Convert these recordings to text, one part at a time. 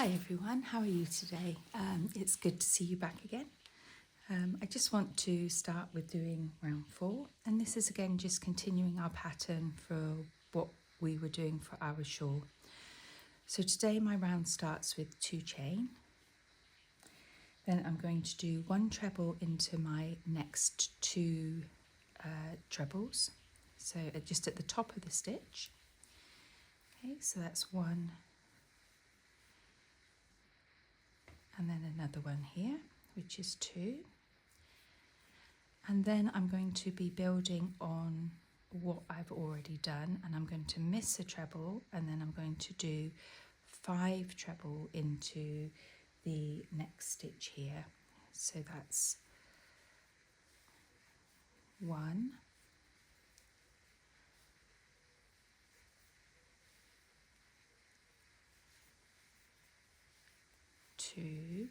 Hi everyone, how are you today? It's good to see you back again. I just want to start with doing round 4, and this is again just continuing our pattern for what we were doing for our shawl. So today my round starts with 2 chain, then I'm going to do 1 treble into my next 2 trebles, so just at the top of the stitch. Okay, so that's 1 and then another one here, which is 2. And then I'm going to be building on what I've already done, and I'm going to miss a treble, and then I'm going to do 5 treble into the next stitch here. So that's 1, 2,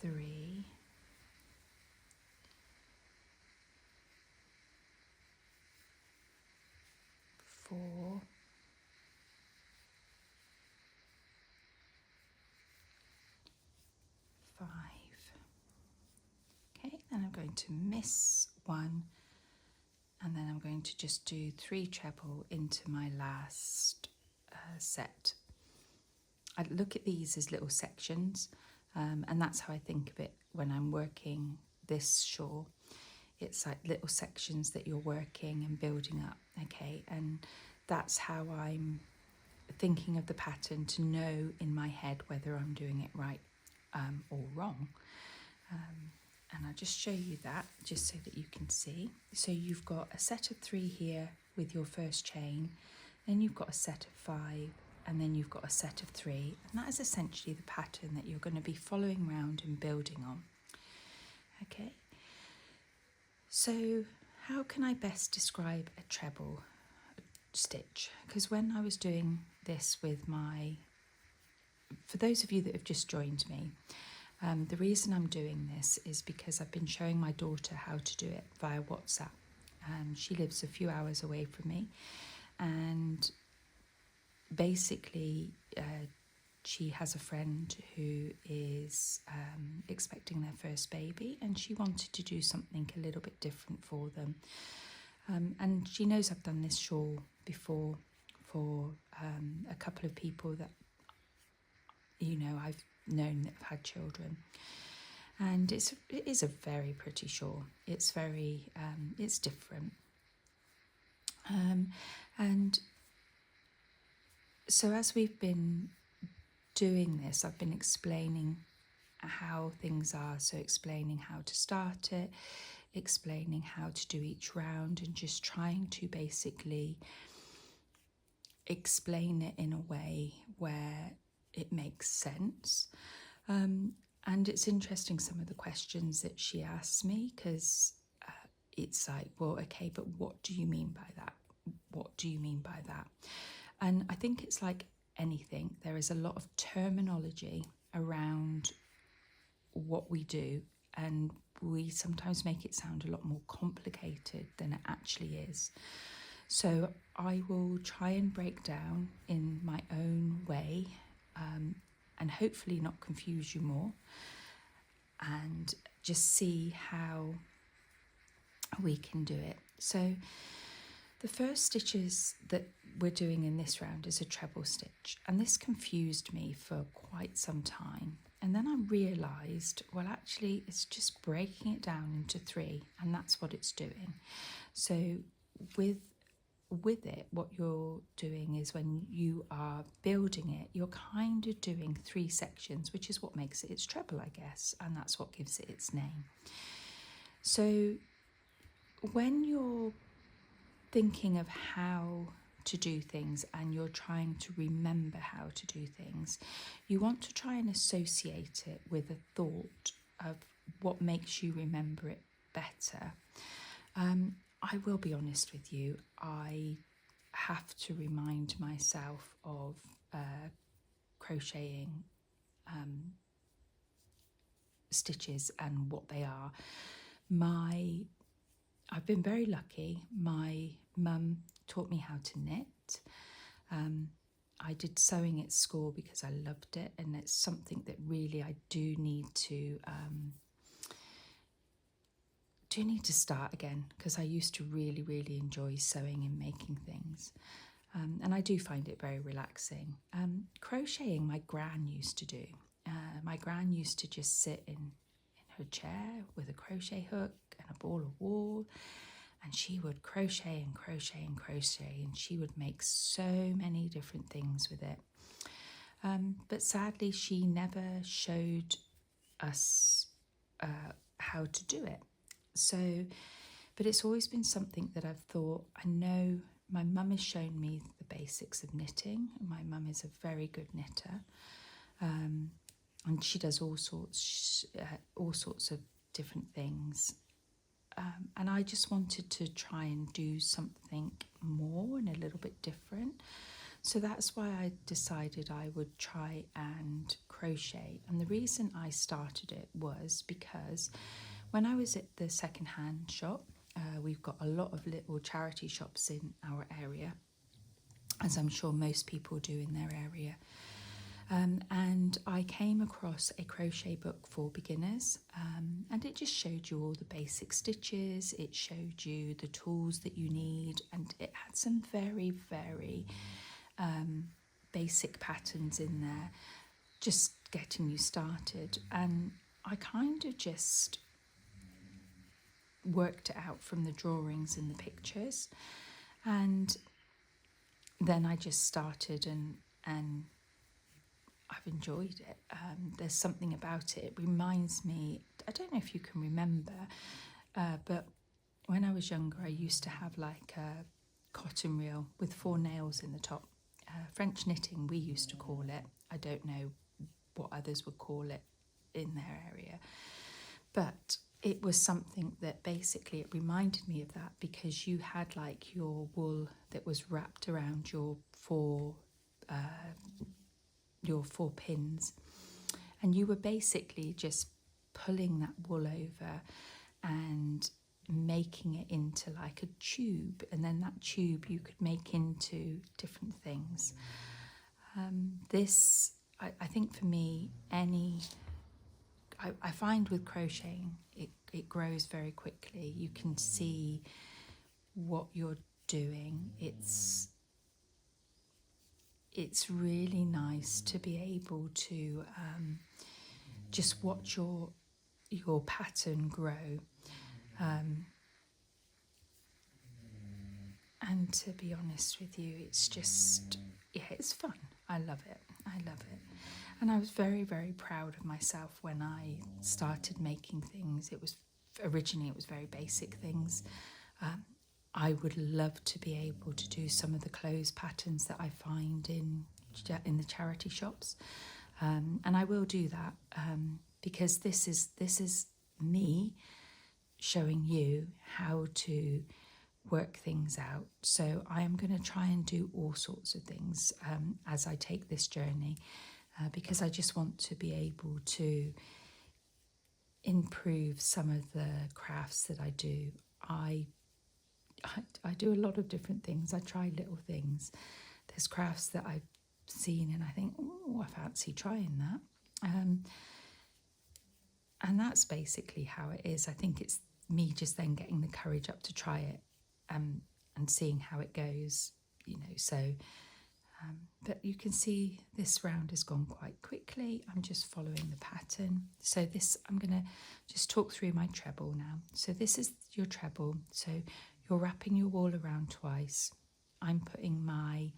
3, 4, 5. Okay, then I'm going to miss 1, and then I'm going to just do 3 treble into my last set. I look at these as little sections, and that's how I think of it when I'm working this shawl. It's like little sections that you're working and building up, okay? And that's how I'm thinking of the pattern, to know in my head whether I'm doing it right or wrong. And I'll just show you that just so that you can see. So you've got a set of 3 here with your first chain, then you've got a set of 5, and then you've got a set of 3, and that is essentially the pattern that you're going to be following around and building on. Okay, so how can I best describe a treble stitch? Because when I was doing this with for those of you that have just joined me, the reason I'm doing this is because I've been showing my daughter how to do it via WhatsApp. She lives a few hours away from me, and basically she has a friend who is expecting their first baby, and she wanted to do something a little bit different for them. And she knows I've done this shawl before for a couple of people that I've known that have had children, and it is a very pretty shawl. It's very it's different, and so as we've been doing this, I've been explaining how things are, so explaining how to start it, explaining how to do each round, and just trying to basically explain it in a way where it makes sense. And it's interesting, some of the questions that she asks me, because it's like, well, okay, but what do you mean by that? What do you mean by that? And I think it's like anything, there is a lot of terminology around what we do, and we sometimes make it sound a lot more complicated than it actually is. So I will try and break down in my own way, and hopefully not confuse you more, and just see how we can do it. So the first stitches that we're doing in this round is a treble stitch, and this confused me for quite some time. And then I realised, well, actually it's just breaking it down into 3, and that's what it's doing. So with it, what you're doing is, when you are building it, you're kind of doing 3 sections, which is what makes it its treble, I guess, and that's what gives it its name. So when you're thinking of how to do things and you're trying to remember how to do things, you want to try and associate it with a thought of what makes you remember it better. I will be honest with you, I have to remind myself of crocheting stitches and what they are. I've been very lucky. My mum taught me how to knit. I did sewing at school because I loved it, and it's something that really I do need to start again, because I used to really enjoy sewing and making things. And I do find it very relaxing. Crocheting, my gran used to do. My gran used to just sit in her chair with a crochet hook and a ball of wool, and she would crochet and crochet and crochet, and she would make so many different things with it. But sadly, she never showed us how to do it. So, but it's always been something that I've thought, I know my mum has shown me the basics of knitting. My mum is a very good knitter, and she does all sorts of different things. And I just wanted to try and do something more and a little bit different. So that's why I decided I would try and crochet. And the reason I started it was because when I was at the second-hand shop, we've got a lot of little charity shops in our area, as I'm sure most people do in their area. And I came across a crochet book for beginners, and it just showed you all the basic stitches, it showed you the tools that you need, and it had some very basic patterns in there, just getting you started. And I kind of just worked it out from the drawings and the pictures, and then I just started, and I've enjoyed it. There's something about it. It reminds me, I don't know if you can remember, but when I was younger, I used to have like a cotton reel with 4 nails in the top. French knitting, we used to call it. I don't know what others would call it in their area. But it was something that basically it reminded me of that, because you had like your wool that was wrapped around your 4 pins, and you were basically just pulling that wool over and making it into like a tube, and then that tube you could make into different things. I think for me, I find with crocheting, it grows very quickly. You can see what you're doing. It's really nice to be able to just watch your pattern grow. And to be honest with you, it's just, it's fun. I love it. And I was very proud of myself when I started making things. Originally it was very basic things. I would love to be able to do some of the clothes patterns that I find in the charity shops, and I will do that, because this is me showing you how to work things out. So I am going to try and do all sorts of things as I take this journey, because I just want to be able to improve some of the crafts that I do. I do a lot of different things. I try little things. There's crafts that I've seen and I think, oh, I fancy trying that. And that's basically how it is. I think it's me just then getting the courage up to try it, and seeing how it goes, so but you can see this round has gone quite quickly. I'm just following the pattern. So I'm going to just talk through my treble now. So this is your treble. So you're wrapping your wool around twice. I'm putting my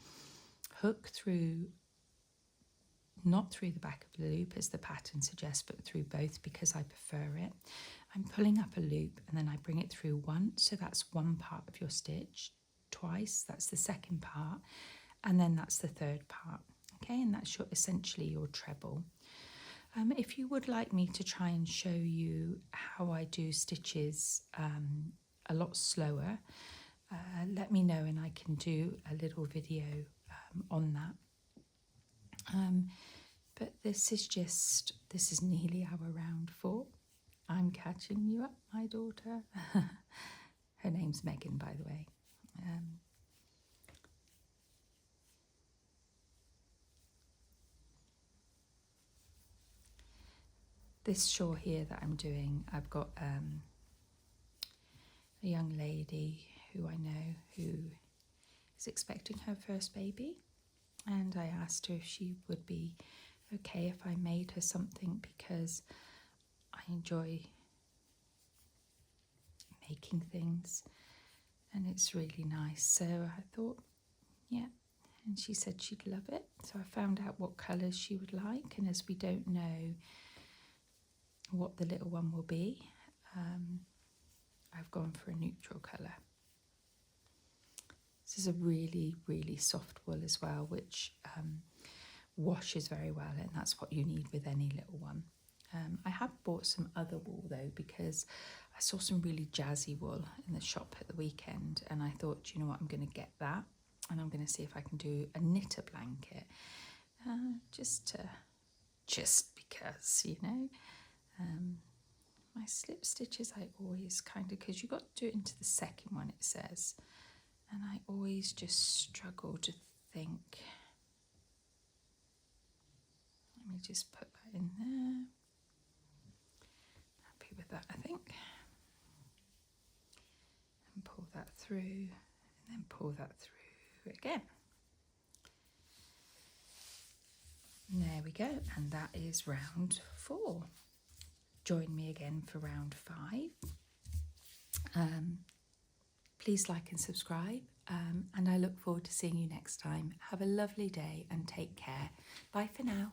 hook through, not through the back of the loop as the pattern suggests, but through both because I prefer it. I'm pulling up a loop and then I bring it through once. So that's one part of your stitch. Twice, that's the second part. And then that's the third part. Okay, and that's essentially your treble. If you would like me to try and show you how I do stitches a lot slower, let me know and I can do a little video on that. But this is nearly our round 4. I'm catching you up, my daughter. Her name's Megan, by the way. This shawl here that I'm doing, I've got a young lady who I know who is expecting her first baby, and I asked her if she would be okay if I made her something, because I enjoy making things and it's really nice. So I thought, yeah, and she said she'd love it. So I found out what colours she would like, and as we don't know what the little one will be, I've gone for a neutral colour. This is a really, really soft wool as well, which washes very well, and that's what you need with any little one. I have bought some other wool though, because I saw some really jazzy wool in the shop at the weekend, and I thought, you know what, I'm going to get that, and I'm going to see if I can do a knitter blanket, just because, you know. My slip stitches, I always kind of, because you've got to do it into the second one, it says, and I always just struggle to think. Let me just put that in there. Happy with that, I think. And pull that through, and then pull that through again. And there we go, and that is round 4. Join me again for round 5. Please like and subscribe, and I look forward to seeing you next time. Have a lovely day and take care. Bye for now.